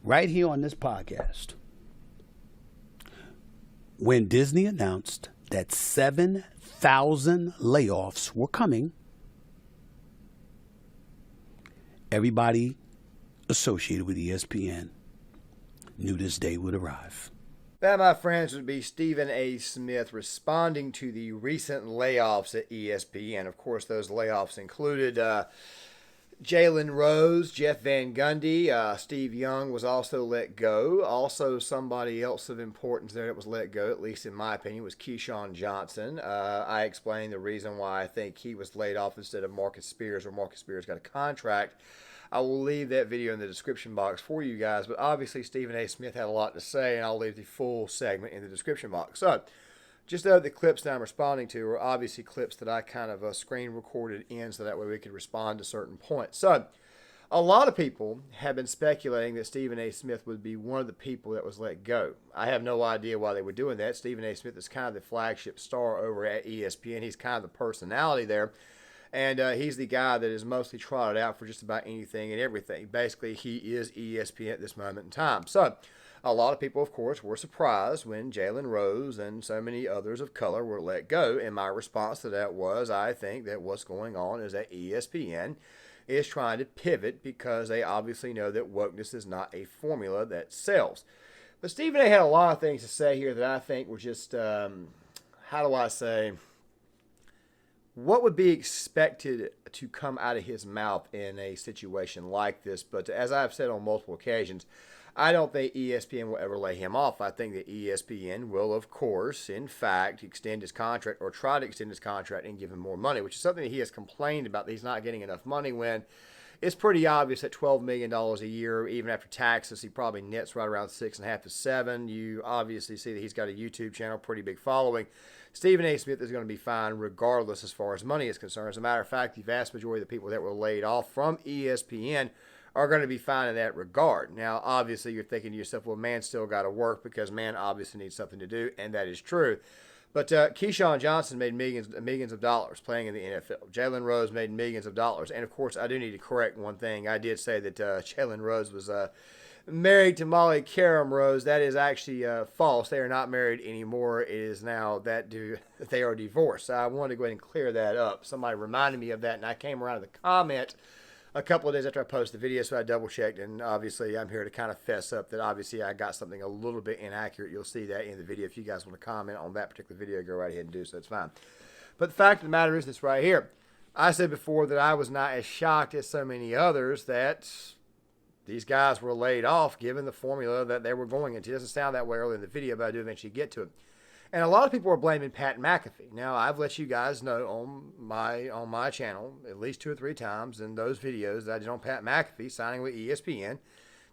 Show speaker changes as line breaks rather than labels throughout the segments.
right here on this podcast when Disney announced that 7,000 layoffs were coming. Everybody associated with ESPN knew this day would arrive.
That, my friends, would be Stephen A. Smith responding to the recent layoffs at ESPN. Of course, those layoffs included Jalen Rose, Jeff Van Gundy, Steve Young was also let go. Also, somebody else of importance there that was let go, at least in my opinion, was Keyshawn Johnson. I explained the reason why I think he was laid off instead of Marcus Spears, or Marcus Spears got a contract. I will leave that video in the description box for you guys, but obviously Stephen A. Smith had a lot to say, and I'll leave the full segment in the description box. So, just the clips that I'm responding to are obviously clips that I kind of screen recorded in so that way we could respond to certain points. So, a lot of people have been speculating that Stephen A. Smith would be one of the people that was let go. I have no idea why they were doing that. Stephen A. Smith is kind of the flagship star over at ESPN. He's kind of the personality there. And he's the guy that is mostly trotted out for just about anything and everything. Basically, he is ESPN at this moment in time. So, a lot of people, of course, were surprised when Jalen Rose and so many others of color were let go. And my response to that was, I think that what's going on is that ESPN is trying to pivot because they obviously know that wokeness is not a formula that sells. But Stephen A. had a lot of things to say here that I think were just, how do I say, what would be expected to come out of his mouth in a situation like this. But as I've said on multiple occasions, I don't think ESPN will ever lay him off. I think that ESPN will, of course, in fact, extend his contract or try to extend his contract and give him more money, which is something that he has complained about, that he's not getting enough money when it's pretty obvious that $12 million a year, even after taxes, he probably nets right around 6.5 to 7. You obviously see that he's got a YouTube channel, pretty big following. Stephen A. Smith is going to be fine regardless as far as money is concerned. As a matter of fact, the vast majority of the people that were laid off from ESPN are going to be fine in that regard. Now, obviously, you're thinking to yourself, well, man still got to work because man obviously needs something to do, and that is true. But Keyshawn Johnson made millions of dollars playing in the NFL. Jalen Rose made millions of dollars. And, of course, I do need to correct one thing. I did say that Jalen Rose was married to Molly Karam Rose. That is actually false. They are not married anymore. It is now that they are divorced. So I wanted to go ahead and clear that up. Somebody reminded me of that, and I came around to the comment a couple of days after I posted the video, so I double-checked, and obviously I'm here to kind of fess up that obviously I got something a little bit inaccurate. You'll see that in the video. If you guys want to comment on that particular video, go right ahead and do so. It's fine. But the fact of the matter is this right here. I said before that I was not as shocked as so many others that these guys were laid off given the formula that they were going into. It doesn't sound that way early in the video, but I do eventually get to it. And a lot of people are blaming Pat McAfee. Now, I've let you guys know on my channel at least 2 or 3 times in those videos that I did on Pat McAfee signing with ESPN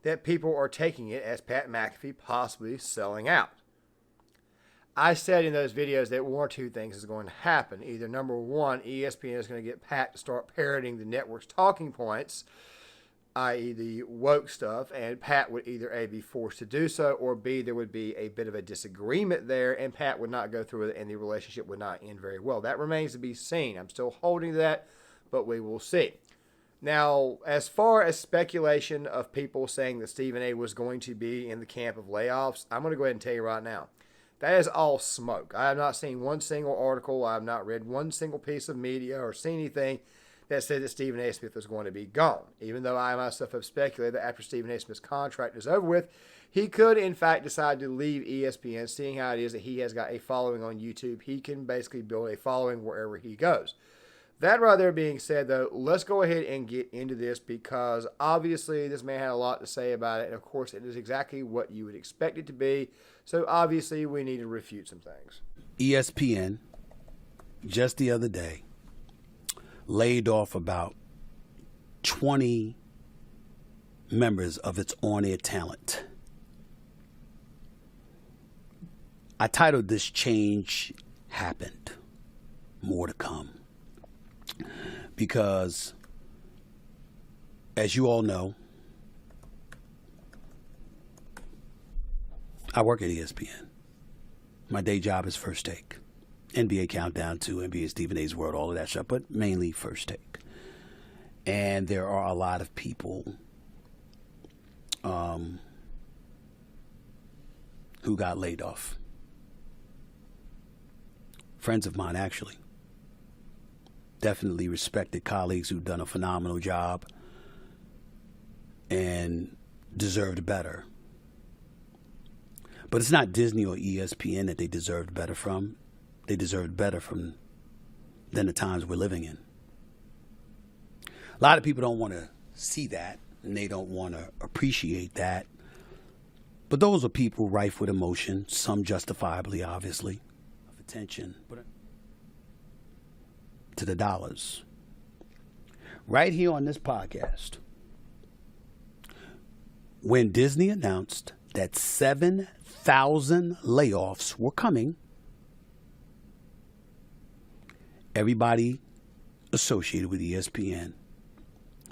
that people are taking it as Pat McAfee possibly selling out. I said in those videos that one or two things is going to happen. Either number one, ESPN is going to get Pat to start parroting the network's talking points, i.e. the woke stuff, and Pat would either A, be forced to do so, or B, there would be a bit of a disagreement there, and Pat would not go through it, and the relationship would not end very well. That remains to be seen. I'm still holding that, but we will see. Now, as far as speculation of people saying that Stephen A. was going to be in the camp of layoffs, I'm going to go ahead and tell you right now, that is all smoke. I have not seen one single article. I have not read one single piece of media or seen anything that said that Stephen A. Smith was going to be gone. Even though I myself have speculated that after Stephen A. Smith's contract is over with, he could in fact decide to leave ESPN, seeing how it is that he has got a following on YouTube. He can basically build a following wherever he goes. That right there being said, though, let's go ahead and get into this because obviously this man had a lot to say about it. And of course, it is exactly what you would expect it to be. So obviously we need to refute some things.
ESPN, just the other day, laid off about 20 members of its on-air talent. I titled this "Change Happened, More to Come," because, as you all know, I work at ESPN. My day job is First Take. NBA Countdown to NBA Stephen A's World, all of that stuff, but mainly First Take. And there are a lot of people who got laid off. Friends of mine, actually. Definitely respected colleagues who've done a phenomenal job and deserved better. But it's not Disney or ESPN that they deserved better from. They deserved better from than the times we're living in. A lot of people don't want to see that, and they don't want to appreciate that. But those are people rife with emotion, some justifiably, obviously, of attention to the dollars. Right here on this podcast, when Disney announced that 7,000 layoffs were coming, everybody associated with ESPN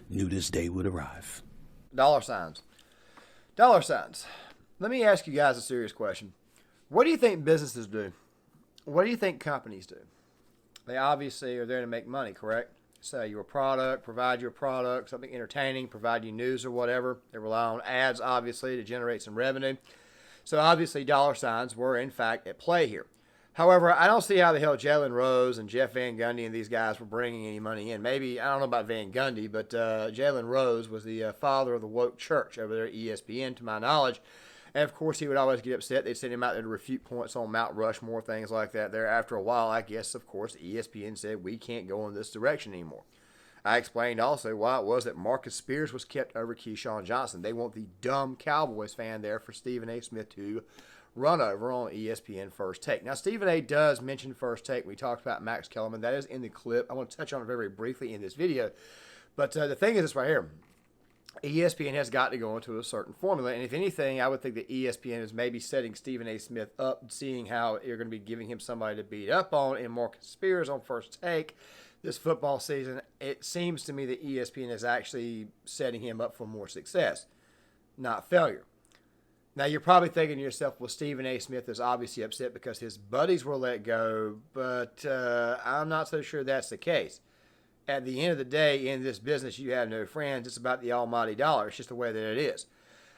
knew this day would arrive.
Dollar signs. Dollar signs. Let me ask you guys a serious question. What do you think businesses do? What do you think companies do? They obviously are there to make money, correct? Sell you a product, provide you a product, something entertaining, provide you news or whatever. They rely on ads, obviously, to generate some revenue. So obviously dollar signs were, in fact, at play here. However, I don't see how the hell Jalen Rose and Jeff Van Gundy and these guys were bringing any money in. Maybe, I don't know about Van Gundy, but Jalen Rose was the father of the woke church over there at ESPN, to my knowledge. And, of course, he would always get upset. They'd send him out there to refute points on Mount Rushmore, things like that there. After a while, I guess, of course, ESPN said, we can't go in this direction anymore. I explained also why it was that Marcus Spears was kept over Keyshawn Johnson. They want the dumb Cowboys fan there for Stephen A. Smith to run over on ESPN First Take. Now, Stephen A. does mention First Take. We talked about Max Kellerman. That is in the clip. I want to touch on it very briefly in this video. But the thing is this right here. ESPN has got to go into a certain formula. And if anything, I would think that ESPN is maybe setting Stephen A. Smith up, seeing how you're going to be giving him somebody to beat up on in Marcus Spears on First Take this football season. It seems to me that ESPN is actually setting him up for more success, not failure. Now, you're probably thinking to yourself, well, Stephen A. Smith is obviously upset because his buddies were let go, but I'm not so sure that's the case. At the end of the day, in this business, you have no friends. It's about the almighty dollar. It's just the way that it is.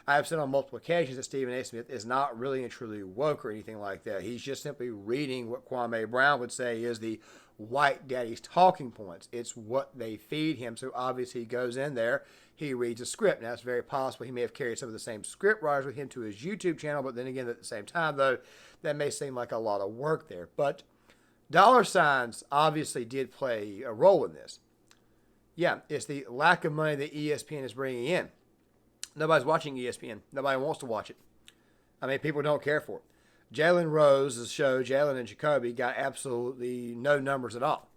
I have said on multiple occasions that Stephen A. Smith is not really and truly woke or anything like that. He's just simply reading what Kwame Brown would say is the white daddy's talking points. It's what they feed him. So obviously he goes in there, he reads a script. Now, it's very possible he may have carried some of the same script writers with him to his YouTube channel, but then again, at the same time, though, that may seem like a lot of work there. But dollar signs obviously did play a role in this. Yeah, it's the lack of money that ESPN is bringing in. Nobody's watching ESPN. Nobody wants to watch it. I mean, people don't care for it. Jalen Rose's show, Jalen and Jacoby, got absolutely no numbers at all.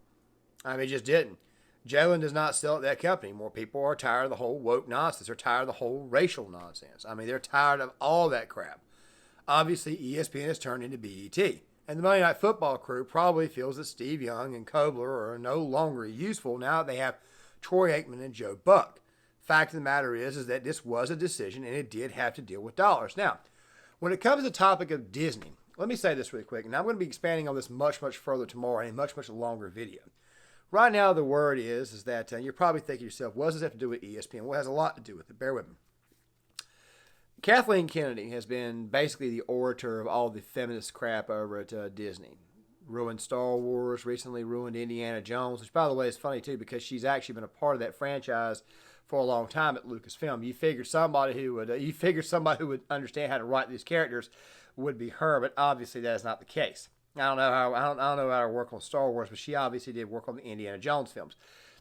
I mean, it just didn't. Jalen does not sell at that company anymore. People are tired of the whole woke nonsense. They're tired of the whole racial nonsense. I mean, they're tired of all that crap. Obviously, ESPN has turned into BET. And the Monday Night Football crew probably feels that Steve Young and Kobler are no longer useful now that they have Troy Aikman and Joe Buck. Fact of the matter is that this was a decision and it did have to deal with dollars. Now, when it comes to the topic of Disney, let me say this really quick, and I'm going to be expanding on this much, much further tomorrow in a much, much longer video. Right now, the word is that you're probably thinking to yourself, what does this have to do with ESPN? Well, it has a lot to do with it. Bear with me. Kathleen Kennedy has been basically the orator of all the feminist crap over at Disney. Ruined Star Wars, recently ruined Indiana Jones, which, by the way, is funny, too, because she's actually been a part of that franchise for a long time at Lucasfilm. You figure somebody who would understand how to write these characters would be her, but obviously that is not the case. I don't know how to work on Star Wars, but she obviously did work on the Indiana Jones films.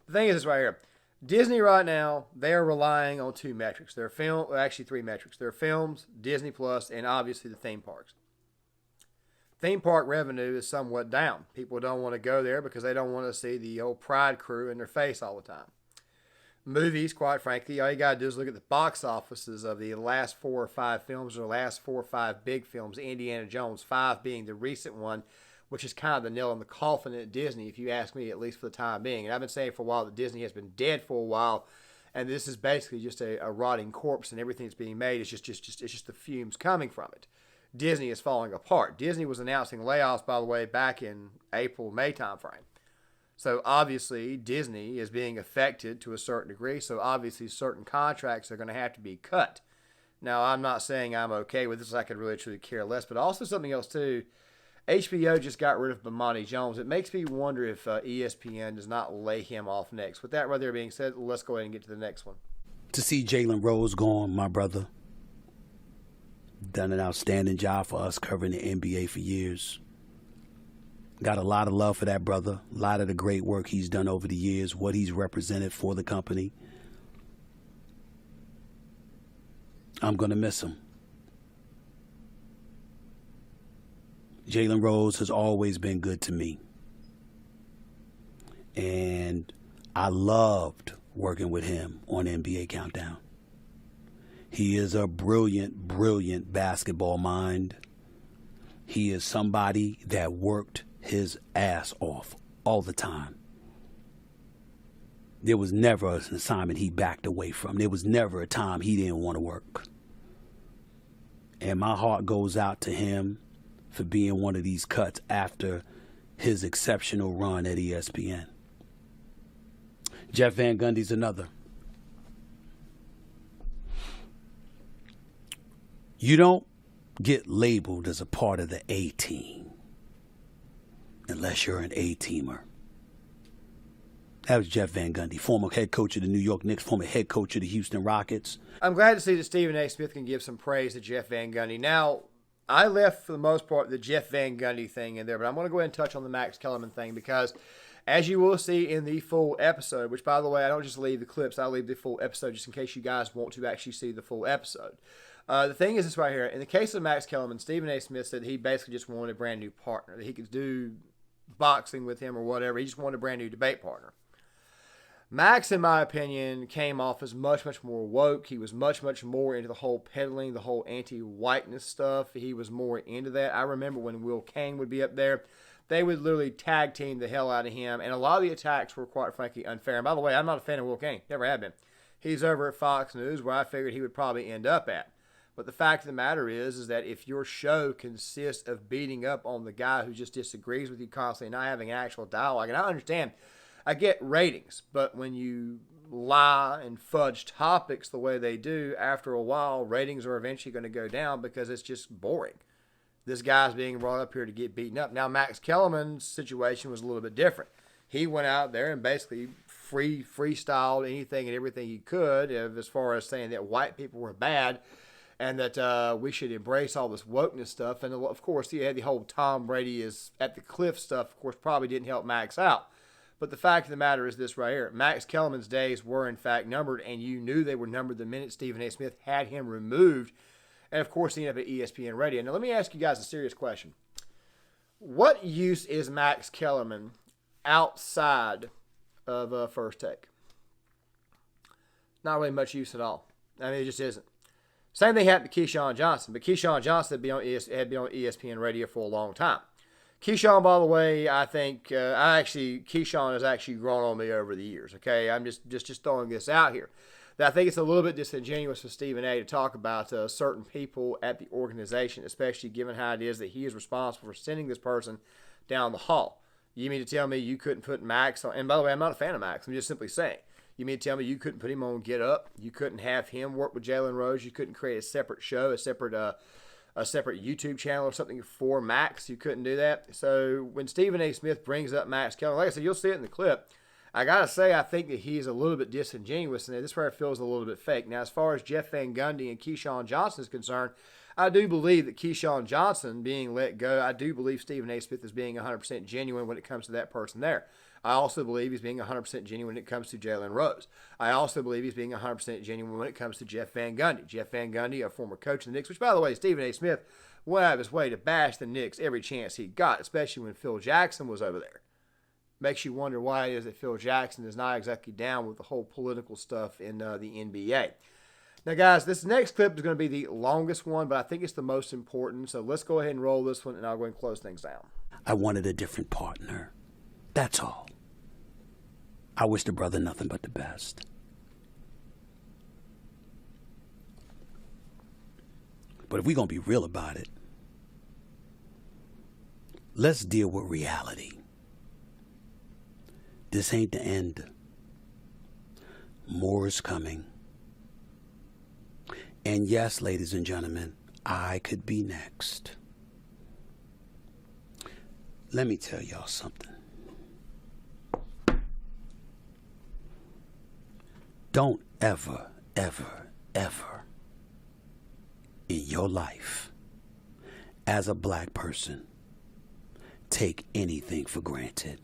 The thing is this right here. Disney right now, they're relying on two metrics. Actually three metrics. Their films, Disney Plus, and obviously the theme parks. Theme park revenue is somewhat down. People don't want to go there because they don't want to see the old Pride crew in their face all the time. Movies, quite frankly, all you got to do is look at the box offices of the last 4 or 5 films, or the last 4 or 5 big films, Indiana Jones, 5 being the recent one, which is kind of the nail in the coffin at Disney, if you ask me, at least for the time being. And I've been saying for a while that Disney has been dead for a while, and this is basically just a rotting corpse, and everything that's being made is just the fumes coming from it. Disney is falling apart. Disney was announcing layoffs, by the way, back in April, May timeframe. So obviously Disney is being affected to a certain degree. So obviously certain contracts are going to have to be cut. Now, I'm not saying I'm okay with this. I could really truly care less. But also something else, too. HBO just got rid of Bomani Jones. It makes me wonder if ESPN does not lay him off next. With that rather being said, let's go ahead and get to the next one.
To see Jalen Rose gone, my brother, done an outstanding job for us covering the NBA for years. Got a lot of love for that brother. A lot of the great work he's done over the years, what he's represented for the company. I'm going to miss him. Jalen Rose has always been good to me. And I loved working with him on NBA Countdown. He is a brilliant, brilliant basketball mind. He is somebody that worked his ass off all the time. There was never an assignment he backed away from. There was never a time he didn't want to work. And my heart goes out to him for being one of these cuts after his exceptional run at ESPN. Jeff Van Gundy's another. You don't get labeled as a part of the A-team unless you're an A-teamer. That was Jeff Van Gundy, former head coach of the New York Knicks, former head coach of the Houston Rockets.
I'm glad to see that Stephen A. Smith can give some praise to Jeff Van Gundy. Now, I left, for the most part, the Jeff Van Gundy thing in there, but I'm going to go ahead and touch on the Max Kellerman thing because, as you will see in the full episode, which, by the way, I don't just leave the clips, I leave the full episode just in case you guys want to actually see the full episode. The thing is this right here. In the case of Max Kellerman, Stephen A. Smith said he basically just wanted a brand new partner, that he could do boxing with him or whatever. He just wanted a brand new debate partner. Max, in my opinion, came off as much, much more woke. He was much, much more into the whole peddling, the whole anti-whiteness stuff. He was more into that. I remember when Will Kane would be up there, they would literally tag team the hell out of him. And a lot of the attacks were, quite frankly, unfair. And by the way, I'm not a fan of Will Kane. Never have been. He's over at Fox News, where I figured he would probably end up at. But the fact of the matter is that if your show consists of beating up on the guy who just disagrees with you constantly and not having actual dialogue, and I understand, I get ratings, but when you lie and fudge topics the way they do, after a while, ratings are eventually going to go down because it's just boring. This guy's being brought up here to get beaten up. Now, Max Kellerman's situation was a little bit different. He went out there and basically freestyled anything and everything he could as far as saying that white people were bad and that we should embrace all this wokeness stuff. And, of course, he had the whole Tom Brady is at the cliff stuff, of course, probably didn't help Max out. But the fact of the matter is this right here. Max Kellerman's days were, in fact, numbered, and you knew they were numbered the minute Stephen A. Smith had him removed. And, of course, he ended up at ESPN Radio. Now, let me ask you guys a serious question. What use is Max Kellerman outside of First Take? Not really much use at all. I mean, it just isn't. Same thing happened to Keyshawn Johnson, but Keyshawn Johnson had been on ESPN Radio for a long time. Keyshawn, by the way, I think Keyshawn has actually grown on me over the years. Okay, I'm just throwing this out here. That I think it's a little bit disingenuous for Stephen A. to talk about certain people at the organization, especially given how it is that he is responsible for sending this person down the hall. You mean to tell me you couldn't put Max on? And by the way, I'm not a fan of Max. I'm just simply saying. You mean to tell me you couldn't put him on Get Up? You couldn't have him work with Jalen Rose? You couldn't create a separate show, a separate YouTube channel or something for Max? You couldn't do that. So when Stephen A. Smith brings up Max Kellerman, like I said, you'll see it in the clip. I got to say, I think that he's a little bit disingenuous, and this is where it feels a little bit fake. Now, as far as Jeff Van Gundy and Keyshawn Johnson is concerned, I do believe that Keyshawn Johnson being let go, I do believe Stephen A. Smith is being 100% genuine when it comes to that person there. I also believe he's being 100% genuine when it comes to Jalen Rose. I also believe he's being 100% genuine when it comes to Jeff Van Gundy. Jeff Van Gundy, a former coach of the Knicks, which, by the way, Stephen A. Smith went out of his way to bash the Knicks every chance he got, especially when Phil Jackson was over there. Makes you wonder why it is that Phil Jackson is not exactly down with the whole political stuff in the NBA. Now, guys, this next clip is going to be the longest one, but I think it's the most important. So let's go ahead and roll this one, and I'll go ahead and close things down.
I wanted a different partner. That's all. I wish the brother nothing but the best. But if we're going to be real about it, let's deal with reality. This ain't the end. More is coming. And yes, ladies and gentlemen, I could be next. Let me tell y'all something. Don't ever, ever, ever in your life, as a black person, take anything for granted.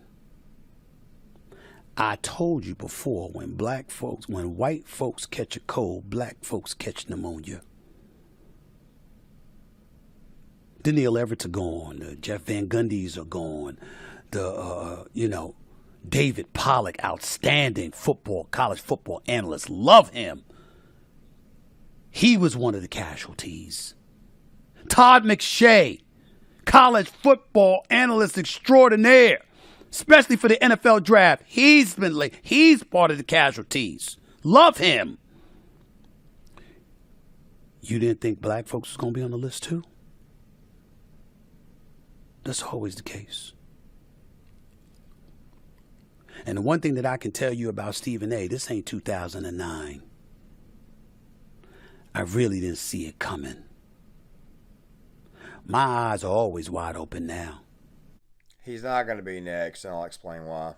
I told you before, when white folks catch a cold, black folks catch pneumonia. The Neil Everett's are gone. The Jeff Van Gundy's are gone. David Pollack, outstanding college football analyst. Love him. He was one of the casualties. Todd McShay, college football analyst extraordinaire, especially for the NFL draft. He's part of the casualties. Love him. You didn't think black folks was going to be on the list too? That's always the case. And the one thing that I can tell you about Stephen A., this ain't 2009. I really didn't see it coming. My eyes are always wide open now.
He's not going to be next, and I'll explain why.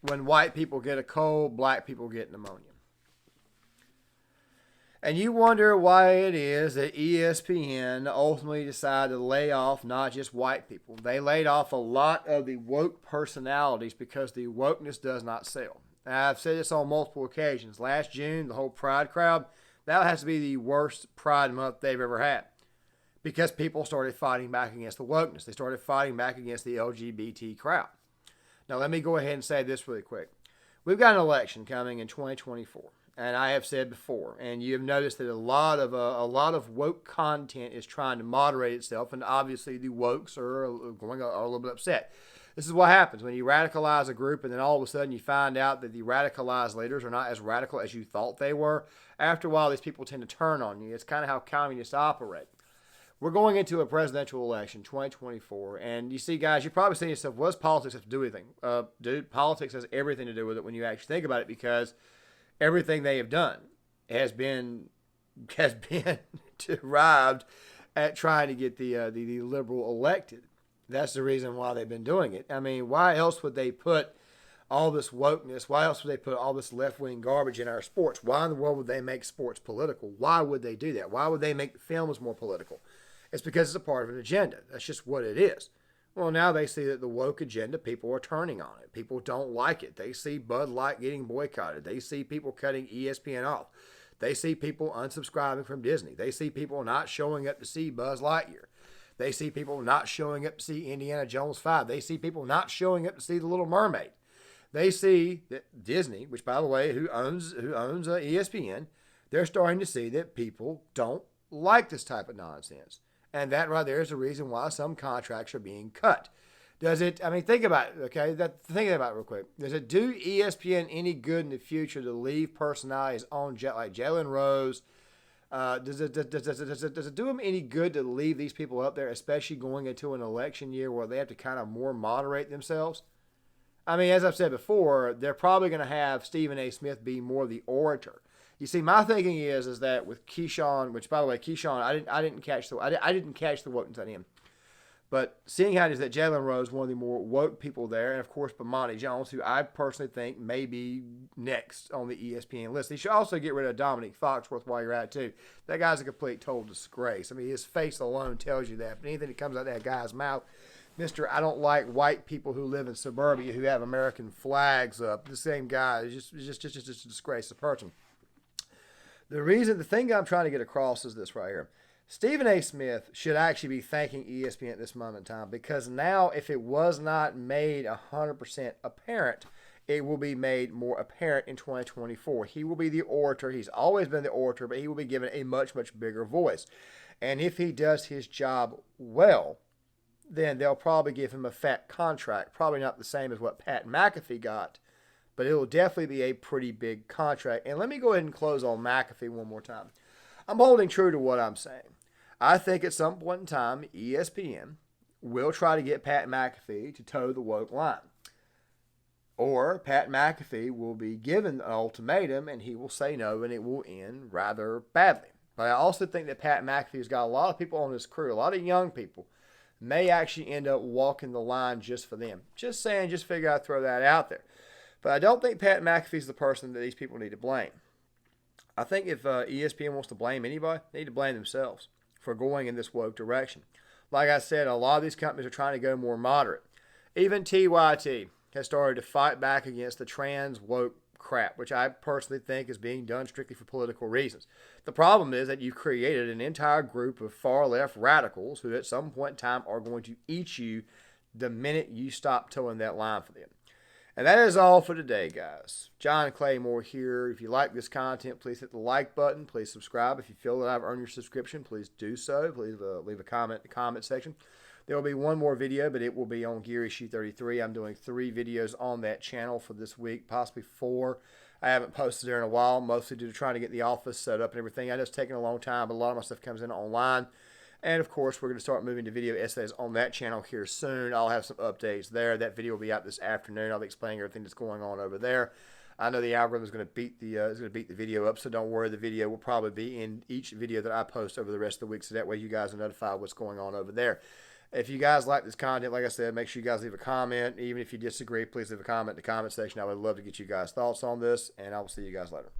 When white people get a cold, black people get pneumonia. And you wonder why it is that ESPN ultimately decided to lay off not just white people. They laid off a lot of the woke personalities because the wokeness does not sell. Now, I've said this on multiple occasions. Last June, the whole Pride crowd, that has to be the worst Pride month they've ever had. Because people started fighting back against the wokeness. They started fighting back against the LGBT crowd. Now, let me go ahead and say this really quick. We've got an election coming in 2024. And I have said before, and you have noticed that a lot of woke content is trying to moderate itself, and obviously the wokes are a little bit upset. This is what happens when you radicalize a group, and then all of a sudden you find out that the radicalized leaders are not as radical as you thought they were. After a while, these people tend to turn on you. It's kind of how communists operate. We're going into a presidential election, 2024, and you see, guys, you're probably saying to yourself, what does politics have to do with anything? Dude, politics has everything to do with it when you actually think about it, because everything they have done has been derived at trying to get the liberal elected. That's the reason why they've been doing it. I mean, why else would they put all this wokeness? Why else would they put all this left-wing garbage in our sports? Why in the world would they make sports political? Why would they do that? Why would they make the films more political? It's because it's a part of an agenda. That's just what it is. Well, now they see that the woke agenda, people are turning on it. People don't like it. They see Bud Light getting boycotted. They see people cutting ESPN off. They see people unsubscribing from Disney. They see people not showing up to see Buzz Lightyear. They see people not showing up to see Indiana Jones 5. They see people not showing up to see The Little Mermaid. They see that Disney, which, by the way, who owns ESPN, they're starting to see that people don't like this type of nonsense. And that right there is the reason why some contracts are being cut. Does it, I mean, think about it, okay? Think about it real quick. Does it do ESPN any good in the future to leave personalities on like Jalen Rose? Does it do them any good to leave these people up there, especially going into an election year where they have to kind of more moderate themselves? I mean, as I've said before, they're probably going to have Stephen A. Smith be more the orator. You see, my thinking is that with Keyshawn, which, by the way, Keyshawn, I didn't catch the wokeness on him. But seeing how it is that Jalen Rose, one of the more woke people there, and of course, Bomani Jones, who I personally think may be next on the ESPN list. He should also get rid of Dominic Foxworth while you're at it, too. That guy's a complete total disgrace. I mean, his face alone tells you that. But anything that comes out of that guy's mouth, Mr. I don't like white people who live in suburbia who have American flags up. The same guy is just a disgrace, a person. The thing I'm trying to get across is this right here. Stephen A. Smith should actually be thanking ESPN at this moment in time, because now if it was not made 100% apparent, it will be made more apparent in 2024. He will be the orator. He's always been the orator, but he will be given a much, much bigger voice. And if he does his job well, then they'll probably give him a fat contract. Probably not the same as what Pat McAfee got, but it will definitely be a pretty big contract. And let me go ahead and close on McAfee one more time. I'm holding true to what I'm saying. I think at some point in time, ESPN will try to get Pat McAfee to toe the woke line. Or Pat McAfee will be given an ultimatum and he will say no, and it will end rather badly. But I also think that Pat McAfee's got a lot of people on his crew, a lot of young people, may actually end up walking the line just for them. Just saying, just figure out, throw that out there. But I don't think Pat McAfee's the person that these people need to blame. I think if ESPN wants to blame anybody, they need to blame themselves for going in this woke direction. Like I said, a lot of these companies are trying to go more moderate. Even TYT has started to fight back against the trans woke crap, which I personally think is being done strictly for political reasons. The problem is that you've created an entire group of far left radicals who at some point in time are going to eat you the minute you stop towing that line for them. And that is all for today, guys. John Claymore here. If you like this content, please hit the like button. Please subscribe. If you feel that I've earned your subscription, please do so. Please leave a comment in the comment section. There will be one more video, but it will be on Gear Issue 33. I'm doing 3 videos on that channel for this week, possibly 4. I haven't posted there in a while, mostly due to trying to get the office set up and everything. I know it's taking a long time, but a lot of my stuff comes in online. And, of course, we're going to start moving to video essays on that channel here soon. I'll have some updates there. That video will be out this afternoon. I'll be explaining everything that's going on over there. I know the algorithm is going to beat the video up, so don't worry. The video will probably be in each video that I post over the rest of the week, so that way you guys are notified what's going on over there. If you guys like this content, like I said, make sure you guys leave a comment. Even if you disagree, please leave a comment in the comment section. I would love to get you guys' thoughts on this, and I will see you guys later.